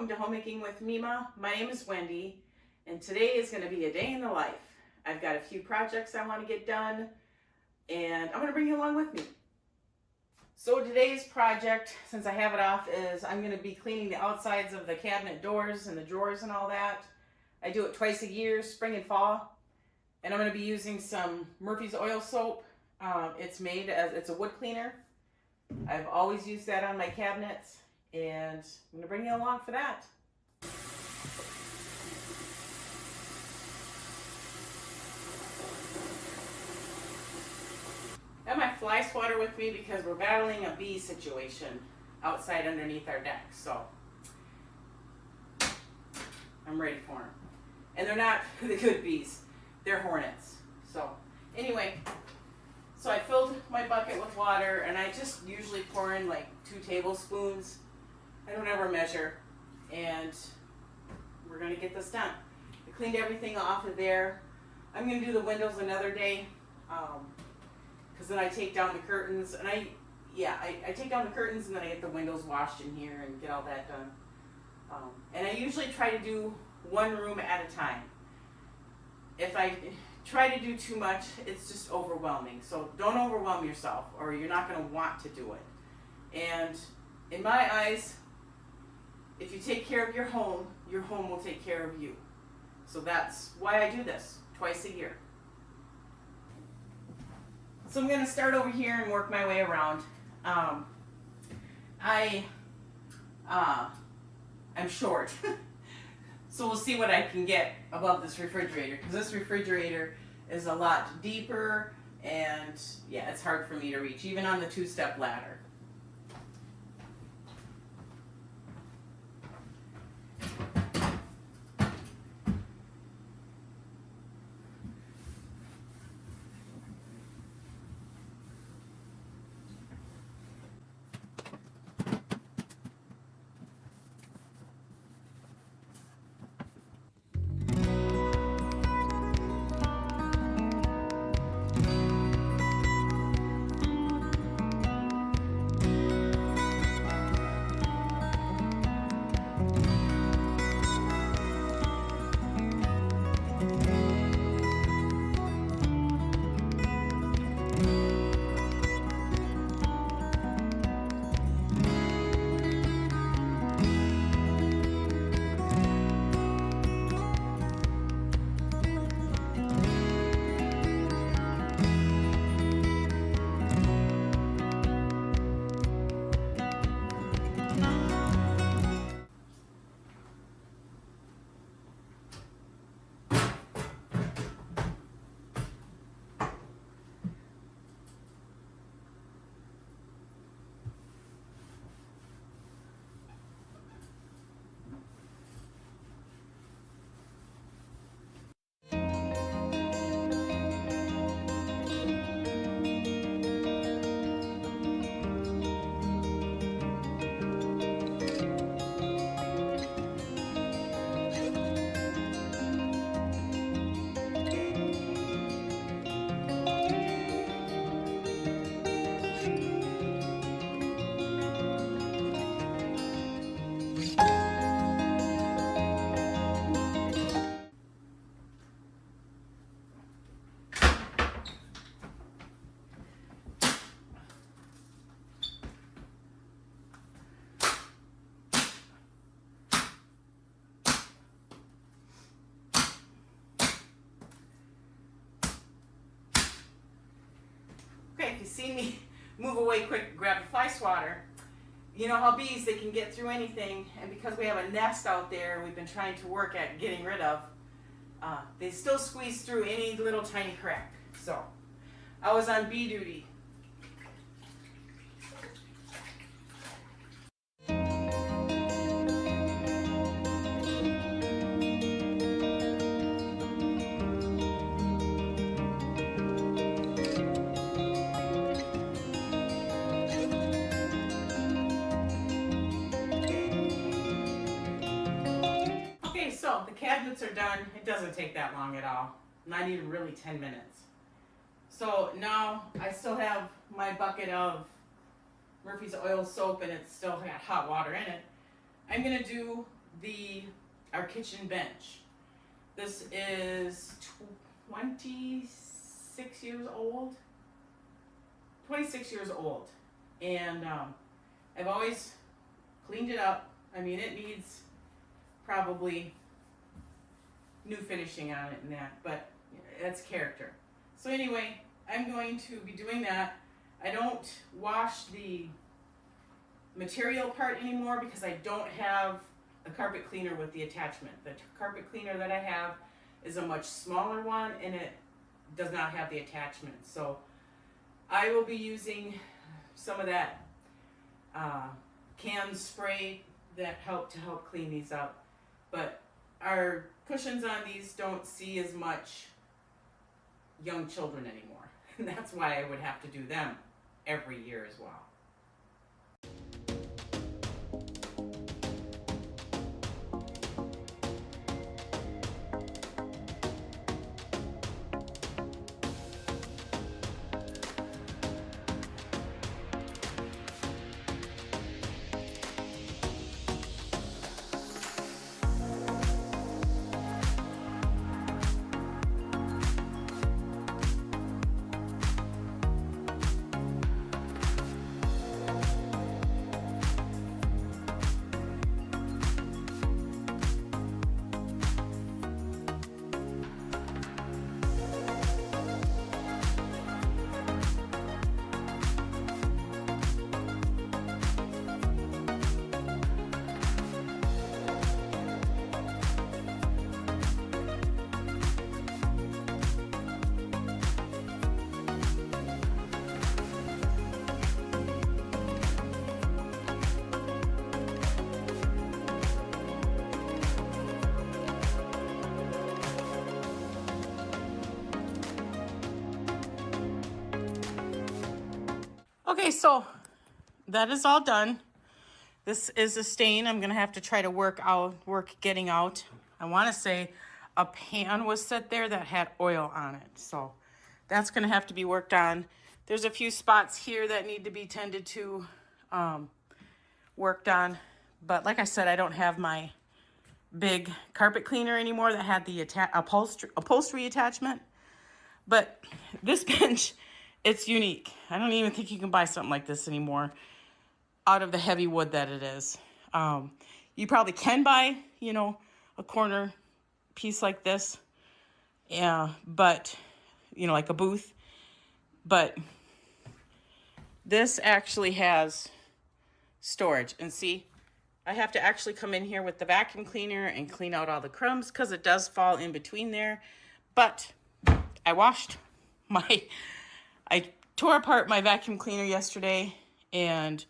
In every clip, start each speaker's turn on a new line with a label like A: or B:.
A: welcome to Homemaking with Mema. My name is Wendy, and today is going to be a day in the life. I've got a few projects I want to get done, and I'm going to bring you along with me. So today's project, since I have it off, is I'm going to be cleaning the outsides of the cabinet doors and the drawers and all that. I do it twice a year, spring and fall, and I'm going to be using some Murphy's oil soap. It's a wood cleaner. I've always used that on my cabinets, and I'm going to bring you along for that. I have my fly swatter with me because we're battling a bee situation outside underneath our deck, so I'm ready for them. And they're not the good bees, they're hornets. So anyway, so I filled my bucket with water, and I just usually pour in like 2 tablespoons. I don't ever measure, and we're going to get this done. I cleaned everything off of there. I'm going to do the windows another day, because then I take down the curtains, and I take down the curtains, and then I get the windows washed in here and get all that done. And I usually try to do one room at a time. If I try to do too much, it's just overwhelming. So don't overwhelm yourself, or you're not going to want to do it. And in my eyes, if you take care of your home will take care of you. So that's why I do this twice a year. So I'm going to start over here and work my way around. I'm short. So we'll see what I can get above this refrigerator, because this refrigerator is a lot deeper, and yeah, it's hard for me to reach, even on the 2-step ladder. Okay, if you see me move away quick, grab the fly swatter. You know how bees, they can get through anything, and because we have a nest out there we've been trying to work at getting rid of, they still squeeze through any little tiny crack. So I was on bee duty. So the cabinets are done. It doesn't take that long at all. Not even really 10 minutes. So now I still have my bucket of Murphy's oil soap, and it's still got hot water in it. I'm going to do our kitchen bench. This is 26 years old. 26 years old. And I've always cleaned it up. I mean, it needs probably new finishing on it and that, but that's character. So anyway, I'm going to be doing that. I don't wash the material part anymore because I don't have a carpet cleaner with the attachment. The carpet cleaner that I have is a much smaller one and it does not have the attachment. So I will be using some of that canned spray that help clean these up. But our cushions on these don't see as much young children anymore. And that's why I would have to do them every year as well. Okay, so that is all done. This is a stain I'm gonna have to try to work getting out. I wanna say a pan was set there that had oil on it. So that's gonna have to be worked on. There's a few spots here that need to be tended to, worked on. But like I said, I don't have my big carpet cleaner anymore that had the upholstery attachment. But this bench, it's unique. I don't even think you can buy something like this anymore out of the heavy wood that it is. You probably can buy, a corner piece like this. Yeah, but, like a booth. But this actually has storage. And see, I have to actually come in here with the vacuum cleaner and clean out all the crumbs because it does fall in between there. But I tore apart my vacuum cleaner yesterday and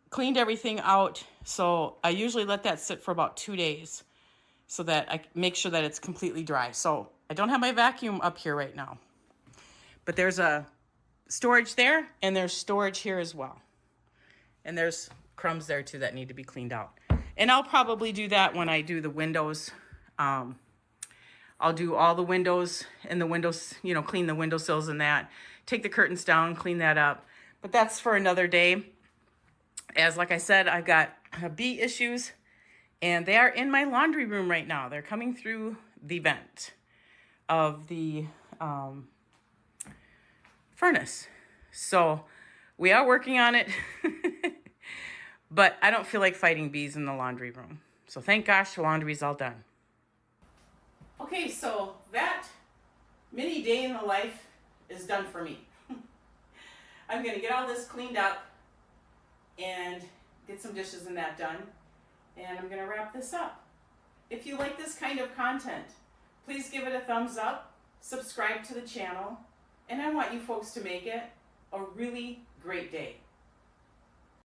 A: cleaned everything out. So I usually let that sit for about 2 days so that I make sure that it's completely dry. So I don't have my vacuum up here right now, but there's a storage there and there's storage here as well. And there's crumbs there too that need to be cleaned out. And I'll probably do that when I do the windows. I'll do all the windows and the windows, clean the windowsills and that. Take the curtains down, clean that up. But that's for another day. As like I said, I've got bee issues and they are in my laundry room right now. They're coming through the vent of the furnace. So we are working on it, but I don't feel like fighting bees in the laundry room. So thank gosh the laundry's all done. Okay, so that mini day in the life is done for me. I'm gonna get all this cleaned up and get some dishes and that done. And I'm gonna wrap this up. If you like this kind of content, please give it a thumbs up, subscribe to the channel, and I want you folks to make it a really great day.